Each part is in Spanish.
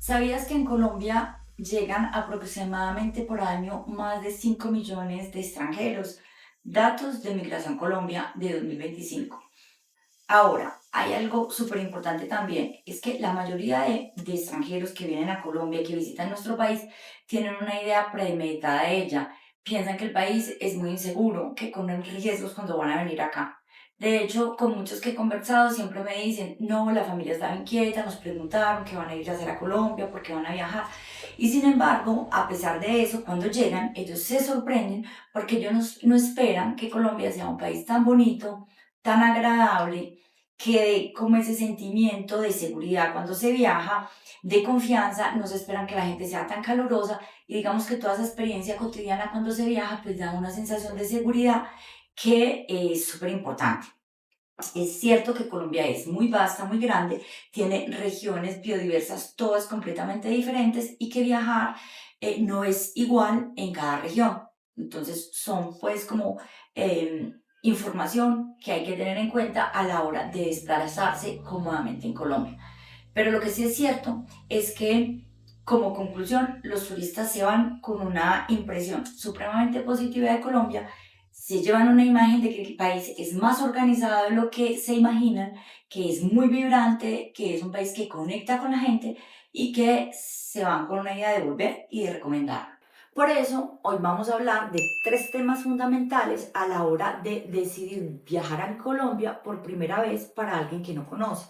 ¿Sabías que en Colombia llegan aproximadamente por año más de 5 millones de extranjeros? Datos de Migración Colombia de 2025. Ahora, hay algo súper importante también, es que la mayoría de extranjeros que vienen a Colombia, que visitan nuestro país, tienen una idea premeditada de ella. Piensan que el país es muy inseguro, que corren riesgos cuando van a venir acá. De hecho, con muchos que he conversado siempre me dicen, no, la familia estaba inquieta, nos preguntaron qué van a ir a hacer a Colombia, por qué van a viajar. Y sin embargo, a pesar de eso, cuando llegan, ellos se sorprenden porque ellos no esperan que Colombia sea un país tan bonito, tan agradable, que dé como ese sentimiento de seguridad cuando se viaja, de confianza. No se esperan que la gente sea tan calurosa y digamos que toda esa experiencia cotidiana cuando se viaja pues da una sensación de seguridad que es súper importante. Es cierto que Colombia es muy vasta, muy grande, tiene regiones biodiversas todas completamente diferentes y que viajar no es igual en cada región. Entonces son pues como información que hay que tener en cuenta a la hora de desplazarse cómodamente en Colombia. Pero lo que sí es cierto es que como conclusión los turistas se van con una impresión supremamente positiva de Colombia, se llevan una imagen de que el país es más organizado de lo que se imaginan, que es muy vibrante, que es un país que conecta con la gente y que se van con una idea de volver y de recomendar. Por eso, hoy vamos a hablar de tres temas fundamentales a la hora de decidir viajar a Colombia por primera vez para alguien que no conoce,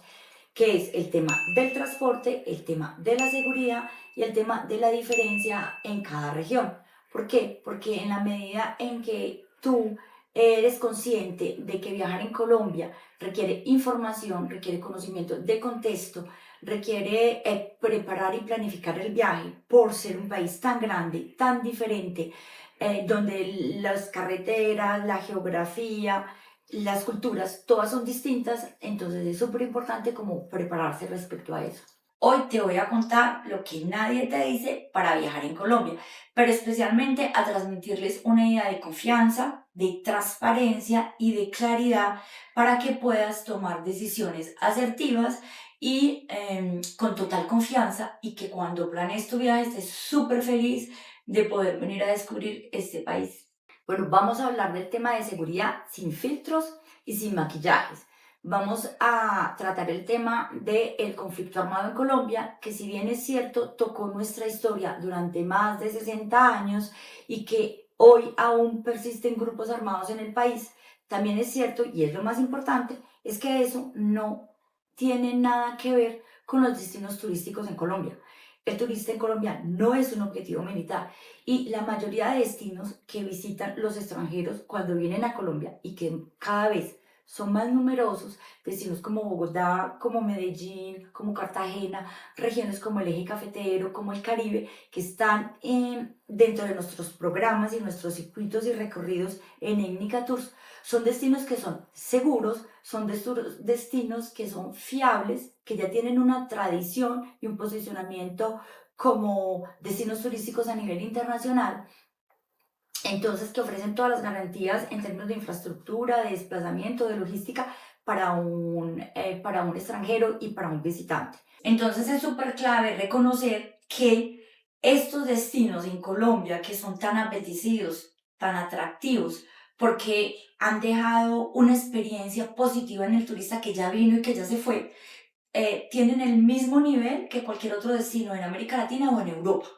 que es el tema del transporte, el tema de la seguridad y el tema de la diferencia en cada región. ¿Por qué? Porque en la medida en que tú eres consciente de que viajar en Colombia requiere información, requiere conocimiento de contexto, requiere preparar y planificar el viaje por ser un país tan grande, tan diferente, donde las carreteras, la geografía, las culturas, todas son distintas, entonces es súper importante como prepararse respecto a eso. Hoy te voy a contar lo que nadie te dice para viajar en Colombia, pero especialmente a transmitirles una idea de confianza, de transparencia y de claridad para que puedas tomar decisiones asertivas y con total confianza y que cuando planees tu viaje estés súper feliz de poder venir a descubrir este país. Bueno, vamos a hablar del tema de seguridad sin filtros y sin maquillajes. Vamos a tratar el tema del conflicto armado en Colombia, que si bien es cierto, tocó nuestra historia durante más de 60 años y que hoy aún persisten grupos armados en el país, también es cierto, y es lo más importante, es que eso no tiene nada que ver con los destinos turísticos en Colombia. El turista en Colombia no es un objetivo militar y la mayoría de destinos que visitan los extranjeros cuando vienen a Colombia y que cada vez son más numerosos, destinos como Bogotá, como Medellín, como Cartagena, regiones como el eje cafetero, como el Caribe, que están dentro de nuestros programas y nuestros circuitos y recorridos en Etnica Tours, son destinos que son seguros, son destinos que son fiables, que ya tienen una tradición y un posicionamiento como destinos turísticos a nivel internacional, entonces que ofrecen todas las garantías en términos de infraestructura, de desplazamiento, de logística para un extranjero y para un visitante. Entonces es súper clave reconocer que estos destinos en Colombia que son tan apetecidos, tan atractivos, porque han dejado una experiencia positiva en el turista que ya vino y que ya se fue, tienen el mismo nivel que cualquier otro destino en América Latina o en Europa,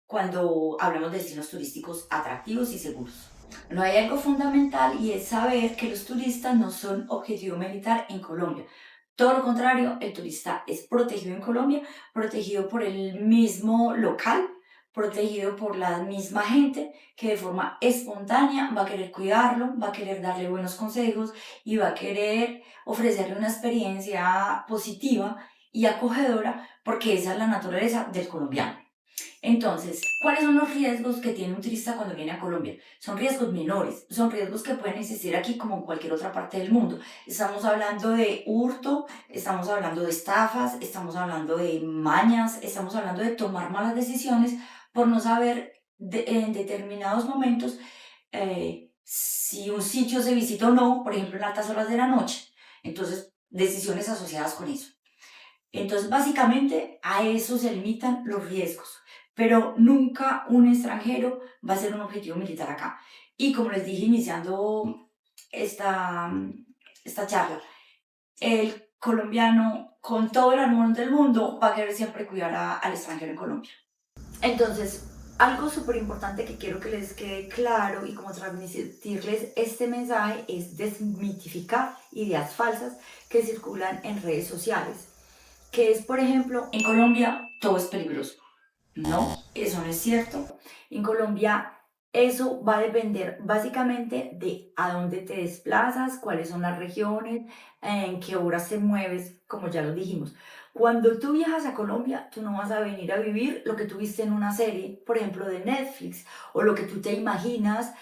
cuando hablamos de destinos turísticos atractivos y seguros. No hay algo fundamental y es saber que los turistas no son objetivo militar en Colombia. Todo lo contrario, el turista es protegido en Colombia, protegido por el mismo local, protegido por la misma gente que de forma espontánea va a querer cuidarlo, va a querer darle buenos consejos y va a querer ofrecerle una experiencia positiva y acogedora porque esa es la naturaleza del colombiano. Entonces, ¿cuáles son los riesgos que tiene un turista cuando viene a Colombia? Son riesgos menores, son riesgos que pueden existir aquí como en cualquier otra parte del mundo. Estamos hablando de hurto, estamos hablando de estafas, estamos hablando de mañas, estamos hablando de tomar malas decisiones por no saber en determinados momentos si un sitio se visita o no, por ejemplo en altas horas de la noche. Entonces, decisiones asociadas con eso. Entonces, básicamente, a eso se limitan los riesgos, pero nunca un extranjero va a ser un objetivo militar acá. Y como les dije iniciando esta, esta charla, el colombiano, con todo el amor del mundo, va a querer siempre cuidar al extranjero en Colombia. Entonces, algo súper importante que quiero que les quede claro y como transmitirles este mensaje es desmitificar ideas falsas que circulan en redes sociales, que es, por ejemplo, en Colombia todo es peligroso. No, eso no es cierto. En Colombia eso va a depender básicamente de a dónde te desplazas, cuáles son las regiones, en qué horas te mueves, como ya lo dijimos. Cuando tú viajas a Colombia, tú no vas a venir a vivir lo que tú viste en una serie, por ejemplo, de Netflix, o lo que tú te imaginas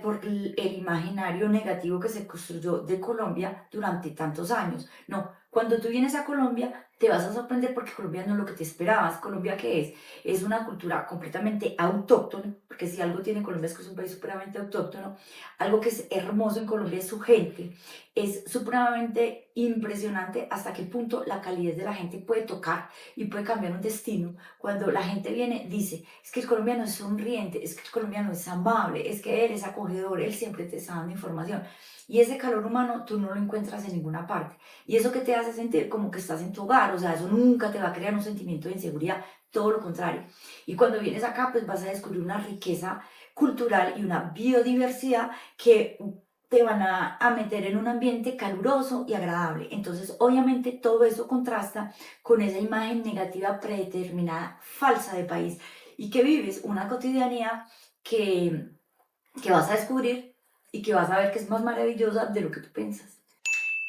por el imaginario negativo que se construyó de Colombia durante tantos años. No, cuando tú vienes a Colombia, te vas a sorprender porque Colombia no es lo que te esperabas. ¿Colombia qué es? Es una cultura completamente autóctona, porque si algo tiene Colombia es que es un país supremamente autóctono. Algo que es hermoso en Colombia es su gente. Es supremamente impresionante hasta qué punto la calidez de la gente puede tocar y puede cambiar un destino. Cuando la gente viene, dice, es que el colombiano es sonriente, es que el colombiano es amable, es que él es acogedor, él siempre te está dando información. Y ese calor humano tú no lo encuentras en ninguna parte. Y eso que te hace sentir como que estás en tu hogar, o sea, eso nunca te va a crear un sentimiento de inseguridad, todo lo contrario. Y cuando vienes acá, pues vas a descubrir una riqueza cultural y una biodiversidad que te van a meter en un ambiente caluroso y agradable. Entonces, obviamente, todo eso contrasta con esa imagen negativa predeterminada, falsa de país, y que vives una cotidianidad que, que vas a descubrir y que vas a ver que es más maravillosa de lo que tú piensas.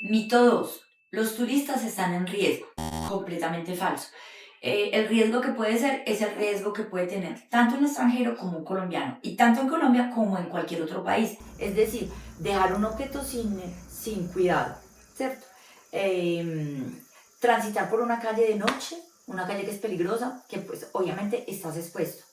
Mito 2. Los turistas están en riesgo. Completamente falso. El riesgo que puede ser es el riesgo que puede tener tanto un extranjero como un colombiano, y tanto en Colombia como en cualquier otro país. Es decir, dejar un objeto sin cuidado, ¿cierto? Transitar por una calle de noche, una calle que es peligrosa, que pues obviamente estás expuesto.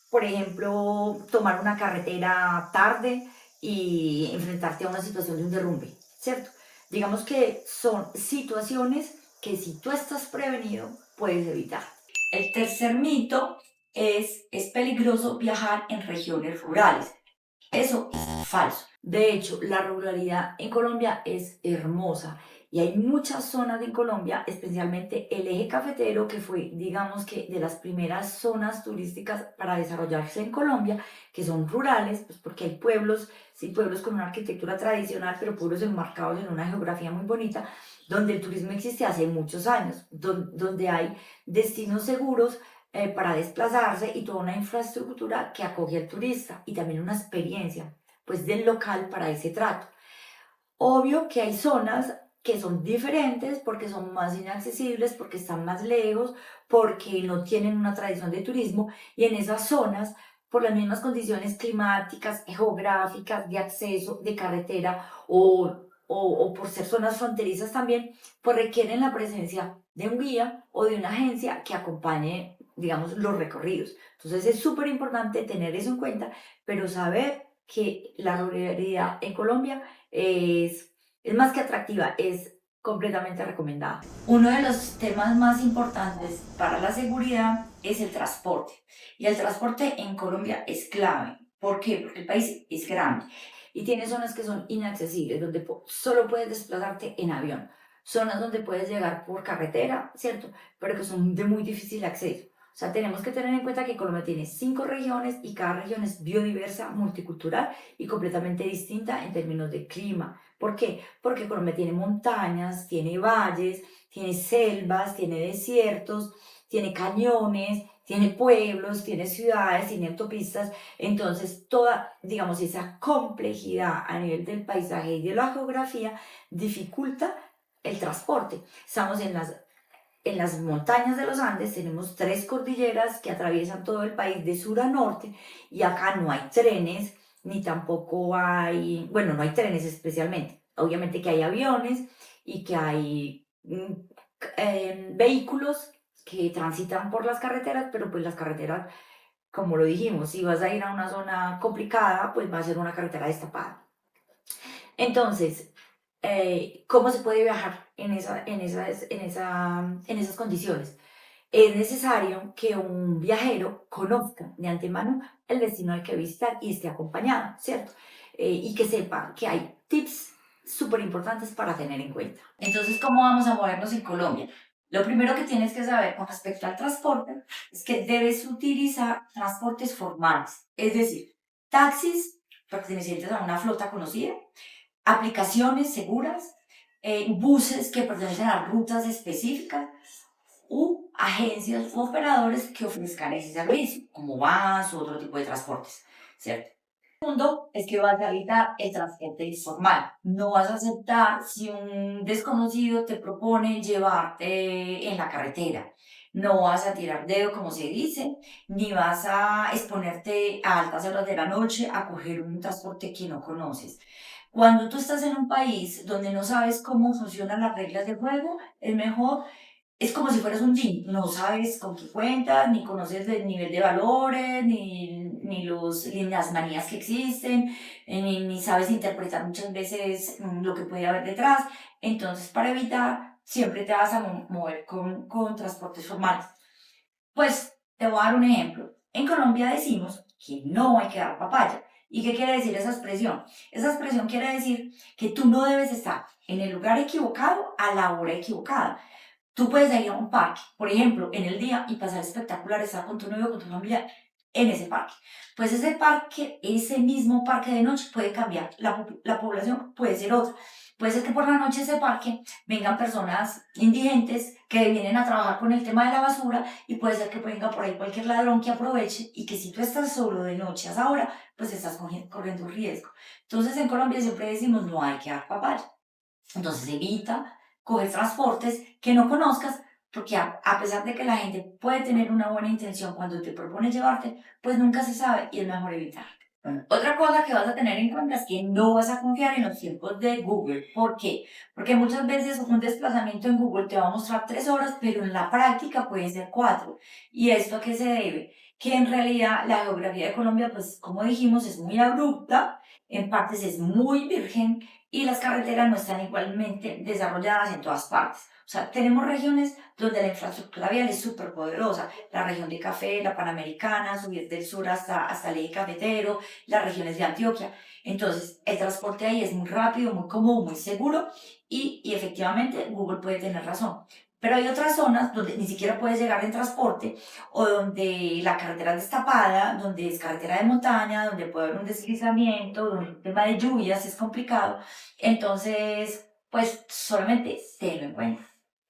Por ejemplo, tomar una carretera tarde y enfrentarte a una situación de un derrumbe, ¿cierto? Digamos que son situaciones que si tú estás prevenido, puedes evitar. El tercer mito es peligroso viajar en regiones rurales. Eso es falso. De hecho, la ruralidad en Colombia es hermosa y hay muchas zonas en Colombia, especialmente el eje cafetero, que fue, digamos que, de las primeras zonas turísticas para desarrollarse en Colombia, que son rurales, pues porque hay pueblos, sí, pueblos con una arquitectura tradicional, pero pueblos enmarcados en una geografía muy bonita, donde el turismo existe hace muchos años, donde hay destinos seguros para desplazarse y toda una infraestructura que acoge al turista y también una experiencia pues del local para ese trato. Obvio que hay zonas que son diferentes porque son más inaccesibles, porque están más lejos, porque no tienen una tradición de turismo, y en esas zonas, por las mismas condiciones climáticas, geográficas, de acceso, de carretera o por ser zonas fronterizas también, pues requieren la presencia de un guía o de una agencia que acompañe, digamos, los recorridos. Entonces es súper importante tener eso en cuenta, pero saber que la ruralidad en Colombia es más que atractiva, es completamente recomendada. Uno de los temas más importantes para la seguridad es el transporte. Y el transporte en Colombia es clave. ¿Por qué? Porque el país es grande y tiene zonas que son inaccesibles, donde solo puedes desplazarte en avión. Zonas donde puedes llegar por carretera, ¿cierto? Pero que son de muy difícil acceso. O sea, tenemos que tener en cuenta que Colombia tiene 5 regiones y cada región es biodiversa, multicultural y completamente distinta en términos de clima. ¿Por qué? Porque Colombia tiene montañas, tiene valles, tiene selvas, tiene desiertos, tiene cañones, tiene pueblos, tiene ciudades, tiene autopistas. Entonces, toda, digamos, esa complejidad a nivel del paisaje y de la geografía dificulta el transporte. Estamos en las montañas de los Andes, tenemos 3 cordilleras que atraviesan todo el país de sur a norte, y acá no hay trenes, ni tampoco hay, bueno, no hay trenes especialmente. Obviamente que hay aviones y que hay vehículos que transitan por las carreteras, pero pues las carreteras, como lo dijimos, si vas a ir a una zona complicada, pues va a ser una carretera destapada. Entonces, ¿cómo se puede viajar en esas condiciones. Es necesario que un viajero conozca de antemano el destino al que visitar y esté acompañado, ¿cierto? Y que sepa que hay tips súper importantes para tener en cuenta. Entonces, ¿cómo vamos a movernos en Colombia? Lo primero que tienes que saber con respecto al transporte es que debes utilizar transportes formales, es decir, taxis pertenecientes a una flota conocida, aplicaciones seguras, buses que pertenecen a rutas específicas u agencias u operadores que ofrezcan ese servicio, como VAS u otro tipo de transportes, ¿cierto? Segundo es que vas a evitar el transporte informal. No vas a aceptar si un desconocido te propone llevarte en la carretera. No vas a tirar dedo, como se dice, ni vas a exponerte a altas horas de la noche a coger un transporte que no conoces. Cuando tú estás en un país donde no sabes cómo funcionan las reglas de juego, es mejor, es como si fueras un gym, no sabes con qué cuentas, ni conoces el nivel de valores, ni las manías que existen, ni sabes interpretar muchas veces lo que puede haber detrás. Entonces, para evitar, siempre te vas a mover con transportes formales. Pues te voy a dar un ejemplo. En Colombia decimos que no hay que dar papaya. ¿Y qué quiere decir esa expresión? Esa expresión quiere decir que tú no debes estar en el lugar equivocado a la hora equivocada. Tú puedes ir a un parque, por ejemplo, en el día y pasar espectacular, estar con tu novio, con tu familia en ese parque. Pues ese parque, ese mismo parque de noche puede cambiar, la población puede ser otra. Puede ser que por la noche ese parque vengan personas indigentes que vienen a trabajar con el tema de la basura y puede ser que venga por ahí cualquier ladrón que aproveche y que si tú estás solo de noche a esa hora, pues estás corriendo un riesgo. Entonces en Colombia siempre decimos no hay que dar papaya. Entonces evita coger transportes que no conozcas, porque a pesar de que la gente puede tener una buena intención cuando te propone llevarte, pues nunca se sabe y es mejor evitar. Bueno, otra cosa que vas a tener en cuenta es que no vas a confiar en los tiempos de Google. ¿Por qué? Porque muchas veces un desplazamiento en Google te va a mostrar 3 horas, pero en la práctica pueden ser 4. ¿Y esto a qué se debe? Que en realidad la geografía de Colombia, pues como dijimos, es muy abrupta, en partes es muy virgen y las carreteras no están igualmente desarrolladas en todas partes. O sea, tenemos regiones donde la infraestructura vial es súper poderosa. La región de Café, la Panamericana, subir del sur hasta el eje cafetero, las regiones de Antioquia. Entonces, el transporte ahí es muy rápido, muy cómodo, muy seguro y efectivamente Google puede tener razón. Pero hay otras zonas donde ni siquiera puedes llegar en transporte o donde la carretera es destapada, donde es carretera de montaña, donde puede haber un deslizamiento, donde el tema de lluvias es complicado. Entonces, pues solamente tenlo en cuenta.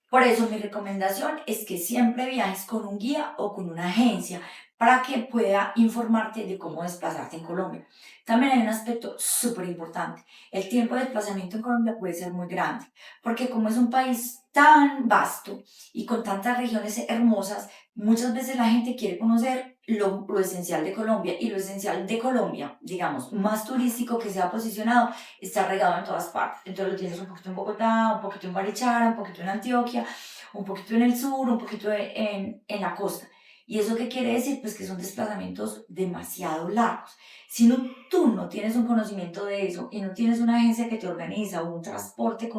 Por eso mi recomendación es que siempre viajes con un guía o con una agencia para que pueda informarte de cómo desplazarte en Colombia. También hay un aspecto súper importante. El tiempo de desplazamiento en Colombia puede ser muy grande, porque como es un país tan vasto y con tantas regiones hermosas, muchas veces la gente quiere conocer lo esencial de Colombia y lo esencial de Colombia, digamos, más turístico que se ha posicionado, está regado en todas partes. Entonces lo tienes un poquito en Bogotá, un poquito en Barichara, un poquito en Antioquia, un poquito en el sur, un poquito en la costa. ¿Y eso qué quiere decir? Pues que son desplazamientos demasiado largos. Si no, tú no tienes un conocimiento de eso y no tienes una agencia que te organiza o un transporte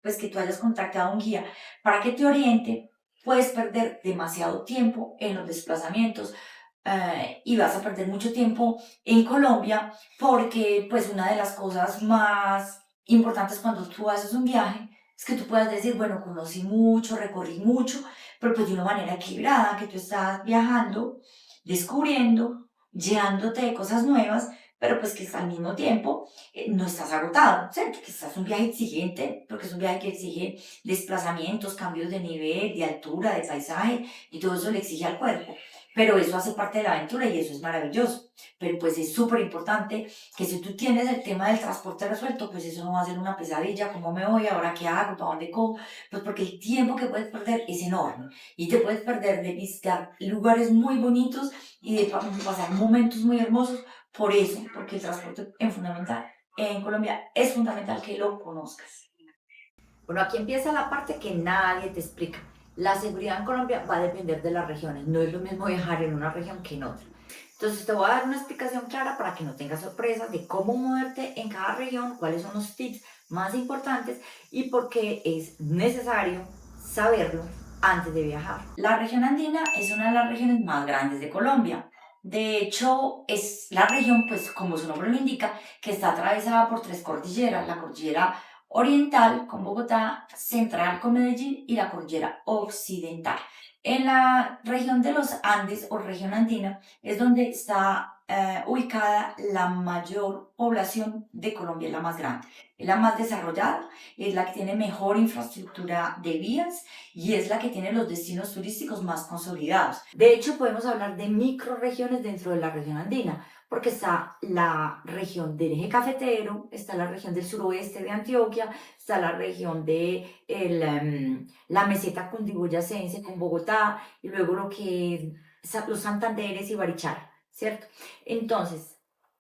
pues que tú hayas contactado a un guía para que te oriente, puedes perder demasiado tiempo en los desplazamientos y vas a perder mucho tiempo en Colombia porque pues una de las cosas más importantes cuando tú haces un viaje es que tú puedas decir, bueno, conocí mucho, recorrí mucho, pero pues de una manera equilibrada, que tú estás viajando, descubriendo, llenándote de cosas nuevas, pero pues que al mismo tiempo no estás agotado, ¿cierto? Que estás un viaje exigente, porque es un viaje que exige desplazamientos, cambios de nivel, de altura, de paisaje, y todo eso le exige al cuerpo. Pero eso hace parte de la aventura y eso es maravilloso. Pero pues es súper importante que si tú tienes el tema del transporte resuelto, pues eso no va a ser una pesadilla, ¿cómo me voy? ¿Ahora qué hago? ¿Para dónde cojo? Pues porque el tiempo que puedes perder es enorme y te puedes perder de visitar lugares muy bonitos y de pasar momentos muy hermosos por eso, porque el transporte en Colombia es fundamental que lo conozcas. Bueno, aquí empieza la parte que nadie te explica. La seguridad en Colombia va a depender de las regiones. No es lo mismo viajar en una región que en otra. Entonces te voy a dar una explicación clara para que no tengas sorpresas de cómo moverte en cada región, cuáles son los tips más importantes y por qué es necesario saberlo antes de viajar. La región andina es una de las regiones más grandes de Colombia. De hecho, es la región, pues como su nombre lo indica, que está atravesada por tres cordilleras: la cordillera oriental con Bogotá, central con Medellín y la cordillera occidental. En la región de los Andes o región andina es donde está ubicada la mayor población de Colombia, es la más grande, es la más desarrollada, es la que tiene mejor infraestructura de vías y es la que tiene los destinos turísticos más consolidados. De hecho, podemos hablar de microregiones dentro de la región andina, porque está la región del eje cafetero, está la región del suroeste de Antioquia, está la región de la meseta cundiboyacense con Bogotá y luego lo que es los Santanderes y Barichara, ¿cierto? Entonces,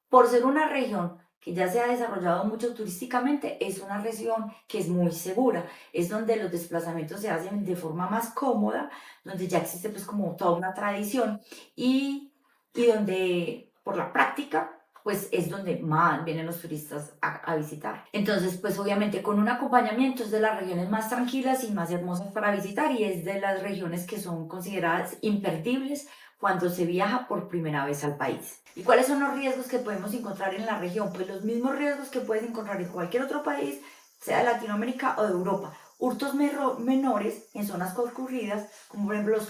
por ser una región que ya se ha desarrollado mucho turísticamente, es una región que es muy segura, es donde los desplazamientos se hacen de forma más cómoda, donde ya existe pues como toda una tradición y donde por la práctica pues es donde más vienen los turistas a visitar. Entonces, pues obviamente con un acompañamiento es de las regiones más tranquilas y más hermosas para visitar y es de las regiones que son consideradas imperdibles cuando se viaja por primera vez al país. ¿Y cuáles son los riesgos que podemos encontrar en la región? Pues los mismos riesgos que puedes encontrar en cualquier otro país, sea de Latinoamérica o de Europa. Hurtos menores en zonas concurridas, como por ejemplo los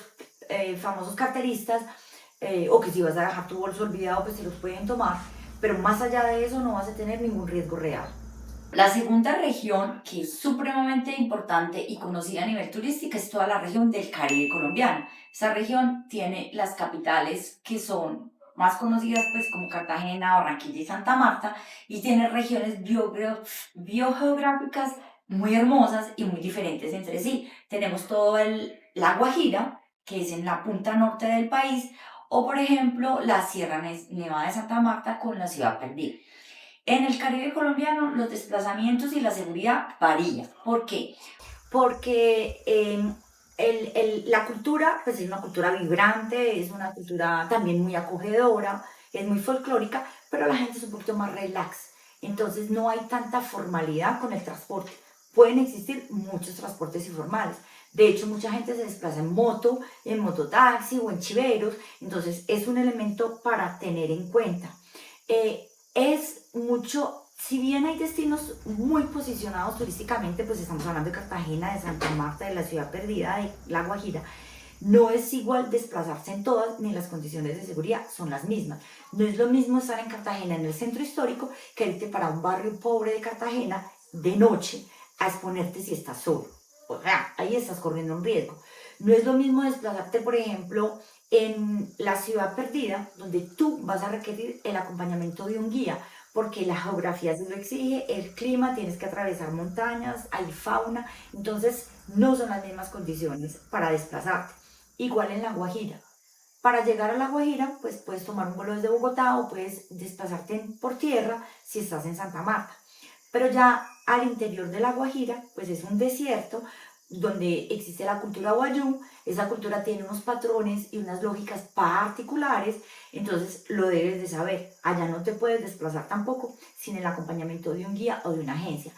famosos carteristas, o que si vas a dejar tu bolso olvidado, pues se los pueden tomar, pero más allá de eso no vas a tener ningún riesgo real. La segunda región, que es supremamente importante y conocida a nivel turístico, es toda la región del Caribe colombiano. Esa región tiene las capitales que son más conocidas pues como Cartagena, Barranquilla y Santa Marta, y tiene regiones biogeográficas muy hermosas y muy diferentes entre sí. Tenemos la Guajira, que es en la punta norte del país, o por ejemplo la Sierra Nevada de Santa Marta con la Ciudad Perdida. En el Caribe colombiano los desplazamientos y la seguridad varían. ¿Por qué? Porque la cultura pues es una cultura vibrante, es una cultura también muy acogedora, es muy folclórica, pero la gente es un poquito más relax. Entonces no hay tanta formalidad con el transporte. Pueden existir muchos transportes informales. De hecho, mucha gente se desplaza en mototaxi o en chiveros. Entonces es un elemento para tener en cuenta. Es mucho, si bien hay destinos muy posicionados turísticamente, pues estamos hablando de Cartagena, de Santa Marta, de la Ciudad Perdida, de La Guajira, no es igual desplazarse en todas, ni las condiciones de seguridad son las mismas. No es lo mismo estar en Cartagena, en el centro histórico, que irte para un barrio pobre de Cartagena de noche a exponerte si estás solo. O sea, ahí estás corriendo un riesgo. No es lo mismo desplazarte, por ejemplo, en la Ciudad Perdida, donde tú vas a requerir el acompañamiento de un guía, porque la geografía se lo exige, el clima, tienes que atravesar montañas, hay fauna, entonces no son las mismas condiciones para desplazarte. Igual en La Guajira. Para llegar a La Guajira, pues puedes tomar un vuelo desde Bogotá o puedes desplazarte por tierra si estás en Santa Marta. Pero ya al interior de La Guajira, pues es un desierto donde existe la cultura wayuu. Esa cultura tiene unos patrones y unas lógicas particulares, entonces lo debes de saber. Allá no te puedes desplazar tampoco sin el acompañamiento de un guía o de una agencia.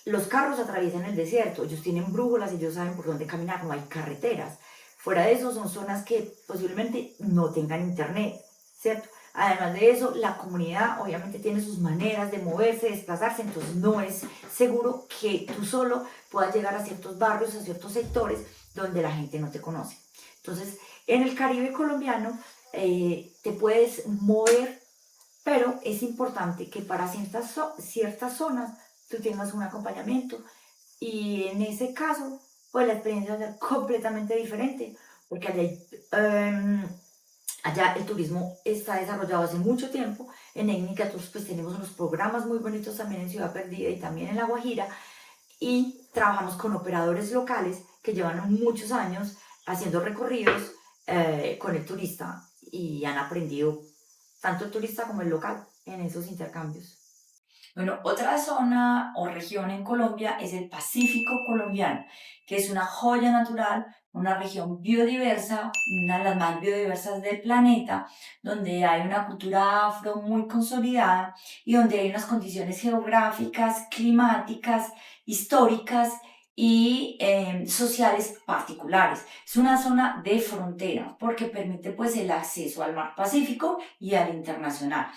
Los carros atraviesan el desierto, ellos tienen brújulas, ellos saben por dónde caminar, no hay carreteras. Fuera de eso son zonas que posiblemente no tengan internet, ¿cierto? Además de eso, la comunidad obviamente tiene sus maneras de moverse, desplazarse, entonces no es seguro que tú solo puedas llegar a ciertos barrios, a ciertos sectores donde la gente no te conoce. Entonces, en el Caribe colombiano te puedes mover, pero es importante que para ciertas zonas tú tengas un acompañamiento y en ese caso, pues la experiencia va a ser completamente diferente, porque allá el turismo está desarrollado hace mucho tiempo. En Étnica nosotros pues tenemos unos programas muy bonitos también en Ciudad Perdida y también en La Guajira y trabajamos con operadores locales que llevan muchos años haciendo recorridos con el turista y han aprendido tanto el turista como el local en esos intercambios. Bueno, otra zona o región en Colombia es el Pacífico colombiano, que es una joya natural, una región biodiversa, una de las más biodiversas del planeta, donde hay una cultura afro muy consolidada y donde hay unas condiciones geográficas, climáticas, históricas y sociales particulares. Es una zona de frontera porque permite pues el acceso al mar Pacífico y al internacional.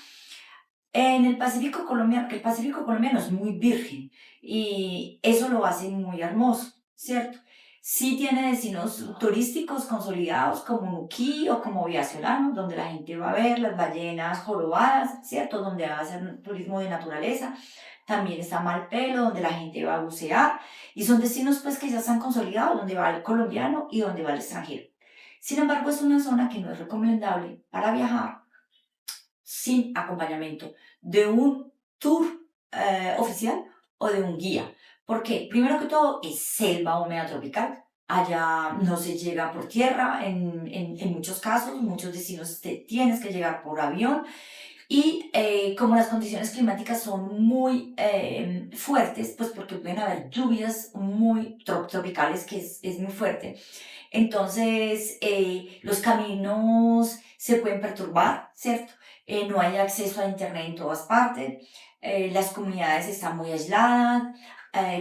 En el Pacífico colombiano es muy virgen y eso lo hace muy hermoso, ¿cierto? Sí tiene destinos turísticos consolidados como Nuquí o como Viasolano, donde la gente va a ver las ballenas jorobadas, ¿cierto? Donde va a hacer turismo de naturaleza. También está Malpelo, donde la gente va a bucear. Y son destinos pues que ya están consolidados, donde va el colombiano y donde va el extranjero. Sin embargo, es una zona que no es recomendable para viajar sin acompañamiento de un tour oficial o de un guía. Porque primero que todo es selva húmeda tropical. Allá no se llega por tierra en muchos casos, muchos destinos te tienes que llegar por avión y como las condiciones climáticas son muy fuertes, pues porque pueden haber lluvias muy tropicales, que es muy fuerte, entonces, los caminos se pueden perturbar, ¿cierto? No hay acceso a Internet en todas partes, las comunidades están muy aisladas,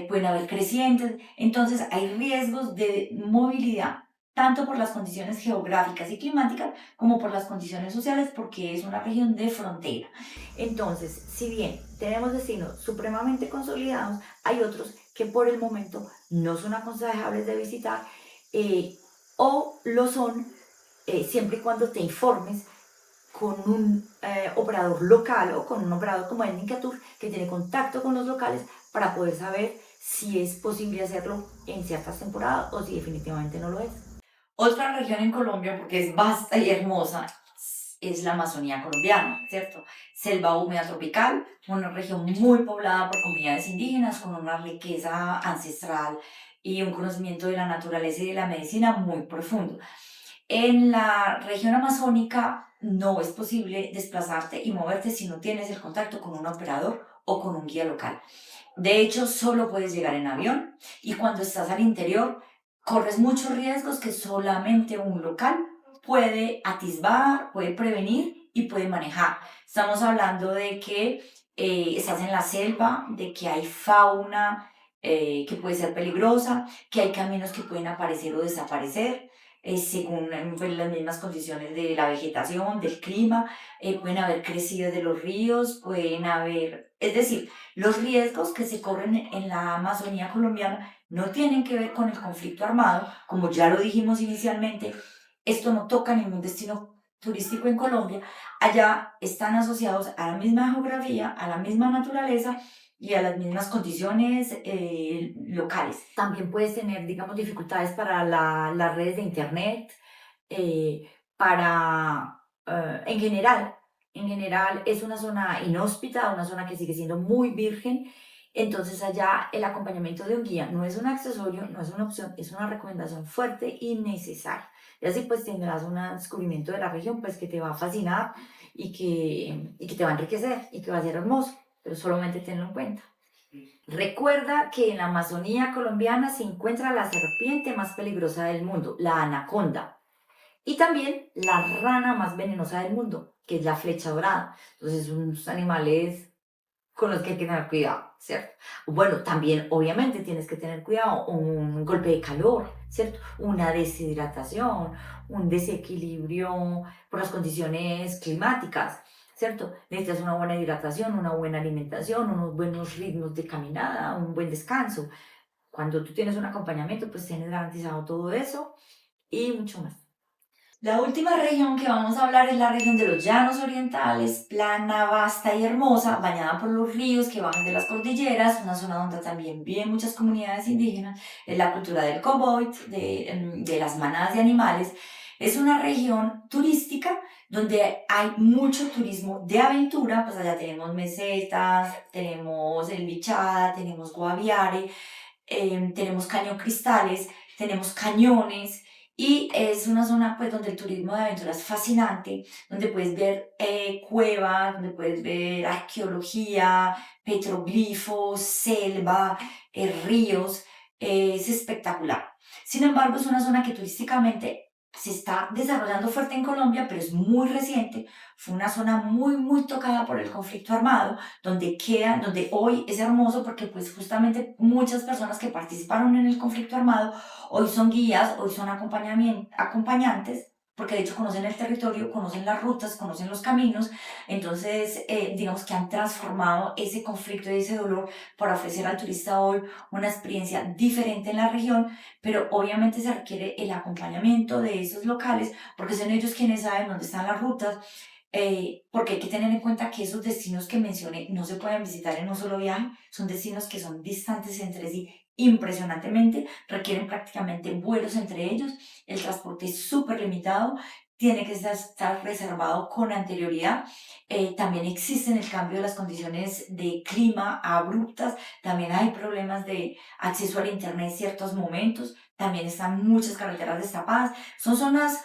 pueden haber crecientes, entonces hay riesgos de movilidad, tanto por las condiciones geográficas y climáticas como por las condiciones sociales, porque es una región de frontera. Entonces, si bien tenemos destinos supremamente consolidados, hay otros que por el momento no son aconsejables de visitar eh, o lo son siempre y cuando te informes con un operador local o con un operador como el Tour que tiene contacto con los locales para poder saber si es posible hacerlo en ciertas temporadas o si definitivamente no lo es. Otra región en Colombia, porque es vasta y hermosa, es la Amazonía colombiana, ¿cierto? Selva húmeda tropical, una región muy poblada por comunidades indígenas con una riqueza ancestral y un conocimiento de la naturaleza y de la medicina muy profundo. En la región amazónica no es posible desplazarte y moverte si no tienes el contacto con un operador o con un guía local. De hecho, solo puedes llegar en avión y cuando estás al interior corres muchos riesgos que solamente un local puede atisbar, puede prevenir y puede manejar. Estamos hablando de que estás en la selva, de que hay fauna que puede ser peligrosa, que hay caminos que pueden aparecer o desaparecer. Según pues, las mismas condiciones de la vegetación, del clima, pueden haber crecidas de los ríos, pueden haber, es decir, los riesgos que se corren en la Amazonía colombiana no tienen que ver con el conflicto armado, como ya lo dijimos inicialmente, esto no toca ningún destino turístico en Colombia, allá están asociados a la misma geografía, a la misma naturaleza y a las mismas condiciones locales. También puedes tener, digamos, dificultades para las redes de internet, para, en general es una zona inhóspita, una zona que sigue siendo muy virgen, entonces allá el acompañamiento de un guía no es un accesorio, no es una opción, es una recomendación fuerte y necesaria. Y así pues tendrás un descubrimiento de la región pues que te va a fascinar y que te va a enriquecer y que va a ser hermoso, pero solamente tenlo en cuenta. Recuerda que en la Amazonía colombiana se encuentra la serpiente más peligrosa del mundo, la anaconda. Y también la rana más venenosa del mundo, que es la flecha dorada. Entonces, son unos animales con los que hay que tener cuidado, ¿cierto? Bueno, también obviamente tienes que tener cuidado, un golpe de calor, ¿cierto? Una deshidratación, un desequilibrio por las condiciones climáticas, ¿cierto? Necesitas una buena hidratación, una buena alimentación, unos buenos ritmos de caminada, un buen descanso. Cuando tú tienes un acompañamiento, pues tienes garantizado todo eso y mucho más. La última región que vamos a hablar es la región de los llanos orientales, plana, vasta y hermosa, bañada por los ríos que bajan de las cordilleras, una zona donde también viven muchas comunidades indígenas, es la cultura del cowboy, de las manadas de animales. Es una región turística donde hay mucho turismo de aventura, pues allá tenemos mesetas, tenemos el Bichada, tenemos Guaviare, tenemos cañón cristales, tenemos cañones Y es una zona pues donde el turismo de aventura es fascinante, donde puedes ver cuevas, donde puedes ver arqueología, petroglifos, selva, ríos, es espectacular. Sin embargo, es una zona que turísticamente se está desarrollando fuerte en Colombia, pero es muy reciente. Fue una zona muy tocada por el conflicto armado, donde hoy es hermoso porque pues justamente muchas personas que participaron en el conflicto armado hoy son guías, hoy son acompañantes, porque de hecho conocen el territorio, conocen las rutas, conocen los caminos, entonces digamos que han transformado ese conflicto y ese dolor para ofrecer al turista hoy una experiencia diferente en la región, pero obviamente se requiere el acompañamiento de esos locales, porque son ellos quienes saben dónde están las rutas, porque hay que tener en cuenta que esos destinos que mencioné no se pueden visitar en un solo viaje, son destinos que son distantes entre sí impresionantemente, requieren prácticamente vuelos entre ellos, el transporte es súper limitado, tiene que estar reservado con anterioridad. También existen el cambio de las condiciones de clima abruptas, también hay problemas de acceso al internet en ciertos momentos, también están muchas carreteras destapadas, son zonas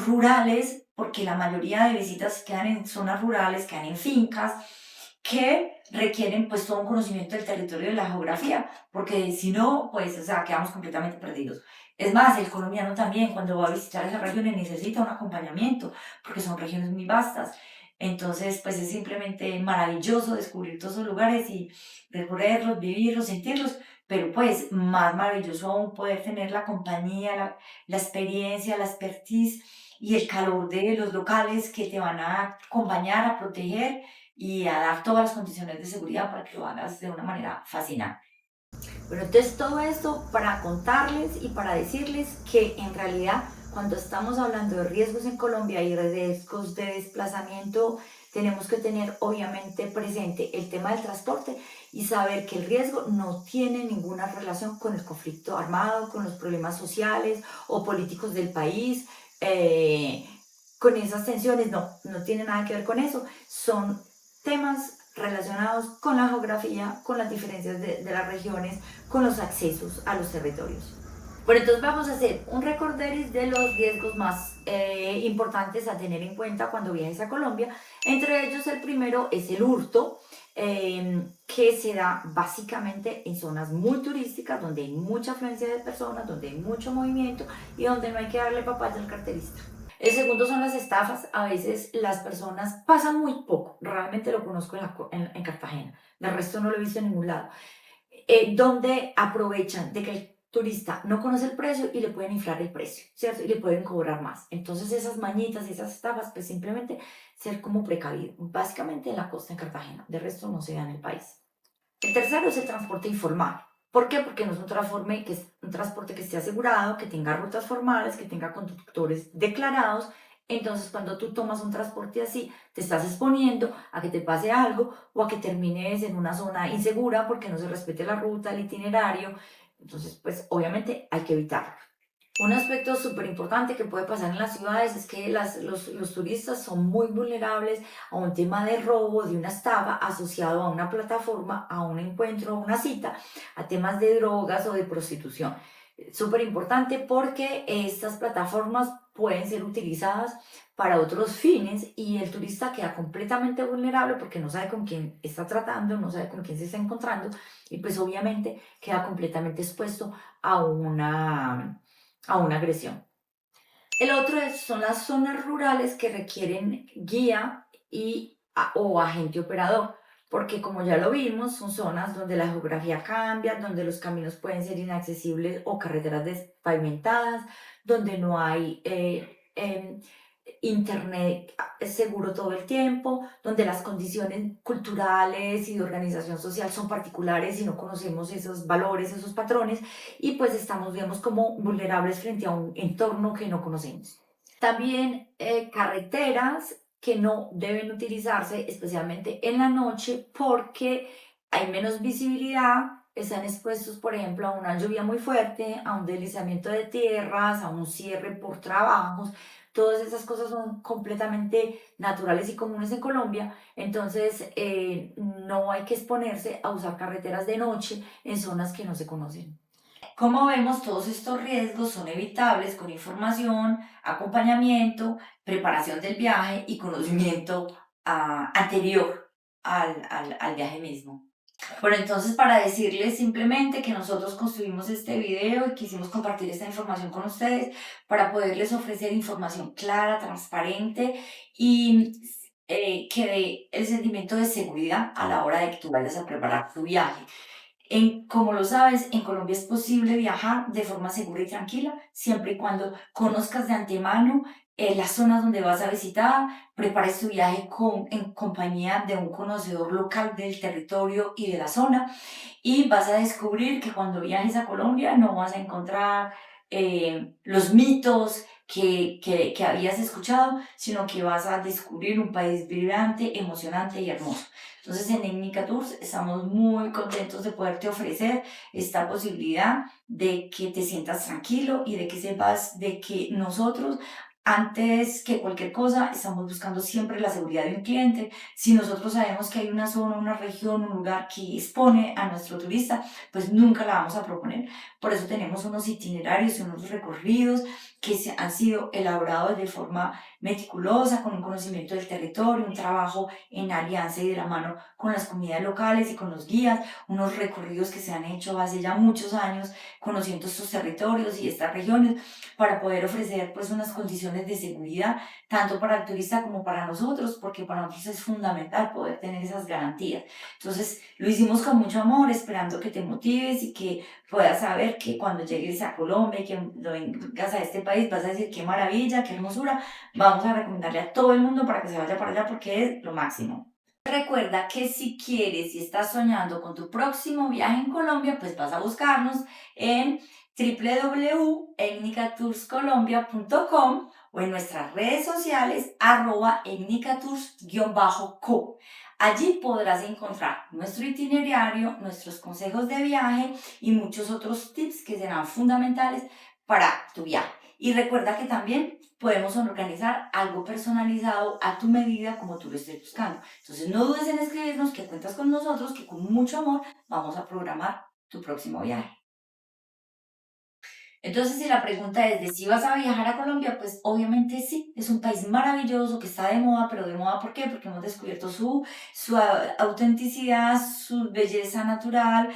rurales, porque la mayoría de visitas quedan en zonas rurales, quedan en fincas, que requieren pues todo un conocimiento del territorio y de la geografía, porque si no, pues, o sea, quedamos completamente perdidos. Es más, el colombiano también, cuando va a visitar esas regiones, necesita un acompañamiento, porque son regiones muy vastas. Entonces, pues es simplemente maravilloso descubrir todos esos lugares y recorrerlos, vivirlos, sentirlos, pero pues más maravilloso aún poder tener la compañía, la experiencia, la expertise y el calor de los locales que te van a acompañar, a proteger y a dar todas las condiciones de seguridad para que lo hagas de una manera fascinante. Bueno, entonces todo esto para contarles y para decirles que en realidad cuando estamos hablando de riesgos en Colombia y riesgos de desplazamiento, tenemos que tener obviamente presente el tema del transporte y saber que el riesgo no tiene ninguna relación con el conflicto armado, con los problemas sociales o políticos del país, con esas tensiones, no tiene nada que ver con eso, son temas relacionados con la geografía, con las diferencias de las regiones, con los accesos a los territorios. Bueno, entonces vamos a hacer un recorderis de los riesgos más importantes a tener en cuenta cuando viajes a Colombia. Entre ellos, el primero es el hurto, que se da básicamente en zonas muy turísticas, donde hay mucha afluencia de personas, donde hay mucho movimiento y donde no hay que darle papaya al carterista. El segundo son las estafas. A veces las personas pasan muy poco. Realmente lo conozco en Cartagena. De resto no lo he visto en ningún lado. Donde aprovechan de que el turista no conoce el precio y le pueden inflar el precio, ¿cierto? Y le pueden cobrar más. Entonces esas mañitas y esas estafas, pues simplemente ser como precavido. Básicamente en la costa en Cartagena. De resto no se da en el país. El tercero es el transporte informal. ¿Por qué? Porque no es un transporte que esté asegurado, que tenga rutas formales, que tenga conductores declarados. Entonces, cuando tú tomas un transporte así, te estás exponiendo a que te pase algo o a que termines en una zona insegura porque no se respete la ruta, el itinerario. Entonces, pues obviamente hay que evitarlo. Un aspecto súper importante que puede pasar en las ciudades es que los turistas son muy vulnerables a un tema de robo, de una estafa asociado a una plataforma, a un encuentro, a una cita, a temas de drogas o de prostitución. Súper importante porque estas plataformas pueden ser utilizadas para otros fines y el turista queda completamente vulnerable porque no sabe con quién está tratando, no sabe con quién se está encontrando y pues obviamente queda completamente expuesto a una agresión. El otro son las zonas rurales que requieren guía o agente operador, porque como ya lo vimos, son zonas donde la geografía cambia, donde los caminos pueden ser inaccesibles o carreteras despavimentadas, donde no hay internet es seguro todo el tiempo, donde las condiciones culturales y de organización social son particulares y no conocemos esos valores, esos patrones, y pues estamos, digamos, como vulnerables frente a un entorno que no conocemos. También carreteras que no deben utilizarse, especialmente en la noche, porque hay menos visibilidad, están expuestos, por ejemplo, a una lluvia muy fuerte, a un deslizamiento de tierras, a un cierre por trabajos. Todas esas cosas son completamente naturales y comunes en Colombia, entonces no hay que exponerse a usar carreteras de noche en zonas que no se conocen. Como vemos, todos estos riesgos son evitables con información, acompañamiento, preparación del viaje y conocimiento anterior al viaje mismo. Bueno, entonces para decirles simplemente que nosotros construimos este video y quisimos compartir esta información con ustedes para poderles ofrecer información clara, transparente y que dé el sentimiento de seguridad a la hora de que tú vayas a preparar tu viaje. Como lo sabes, en Colombia es posible viajar de forma segura y tranquila, siempre y cuando conozcas de antemano las zonas donde vas a visitar, prepares tu viaje en compañía de un conocedor local del territorio y de la zona, y vas a descubrir que cuando viajes a Colombia no vas a encontrar los mitos que habías escuchado, sino que vas a descubrir un país vibrante, emocionante y hermoso. Entonces en Etnica Tours estamos muy contentos de poderte ofrecer esta posibilidad de que te sientas tranquilo y de que sepas de que nosotros, antes que cualquier cosa, estamos buscando siempre la seguridad de un cliente. Si nosotros sabemos que hay una zona, una región, un lugar que expone a nuestro turista, pues nunca la vamos a proponer. Por eso tenemos unos itinerarios y unos recorridos que han sido elaborados de forma meticulosa, con un conocimiento del territorio, un trabajo en alianza y de la mano con las comunidades locales y con los guías, unos recorridos que se han hecho hace ya muchos años conociendo estos territorios y estas regiones para poder ofrecer pues unas condiciones de seguridad tanto para el turista como para nosotros, porque para nosotros es fundamental poder tener esas garantías. Entonces lo hicimos con mucho amor, esperando que te motives y que puedas saber que cuando llegues a Colombia y que vengas a este país vas a decir qué maravilla, qué hermosura. Vamos a recomendarle a todo el mundo para que se vaya para allá porque es lo máximo. Recuerda que si quieres y estás soñando con tu próximo viaje en Colombia, pues vas a buscarnos en www.etnicatourscolombia.com o en nuestras redes sociales @etnicatours_co. Allí podrás encontrar nuestro itinerario, nuestros consejos de viaje y muchos otros tips que serán fundamentales para tu viaje. Y recuerda que también podemos organizar algo personalizado a tu medida como tú lo estés buscando. Entonces no dudes en escribirnos que cuentas con nosotros, que con mucho amor vamos a programar tu próximo viaje. Entonces, si la pregunta es de si vas a viajar a Colombia, pues obviamente sí, es un país maravilloso que está de moda, pero de moda ¿por qué? Porque hemos descubierto su autenticidad, su belleza natural,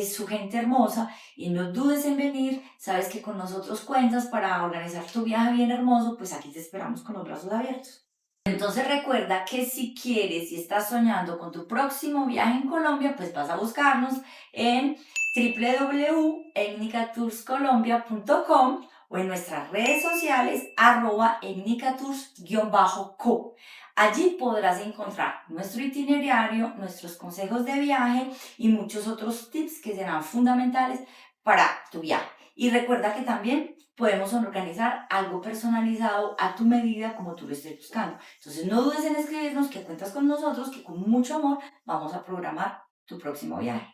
su gente hermosa, y no dudes en venir, sabes que con nosotros cuentas para organizar tu viaje bien hermoso, pues aquí te esperamos con los brazos abiertos. Entonces recuerda que si quieres y estás soñando con tu próximo viaje en Colombia, pues vas a buscarnos en www.etnicatourscolombia.com o en nuestras redes sociales @etnicatours_co. Allí podrás encontrar nuestro itinerario, nuestros consejos de viaje y muchos otros tips que serán fundamentales para tu viaje. Y recuerda que también podemos organizar algo personalizado a tu medida como tú lo estés buscando. Entonces no dudes en escribirnos que cuentas con nosotros, que con mucho amor vamos a programar tu próximo viaje.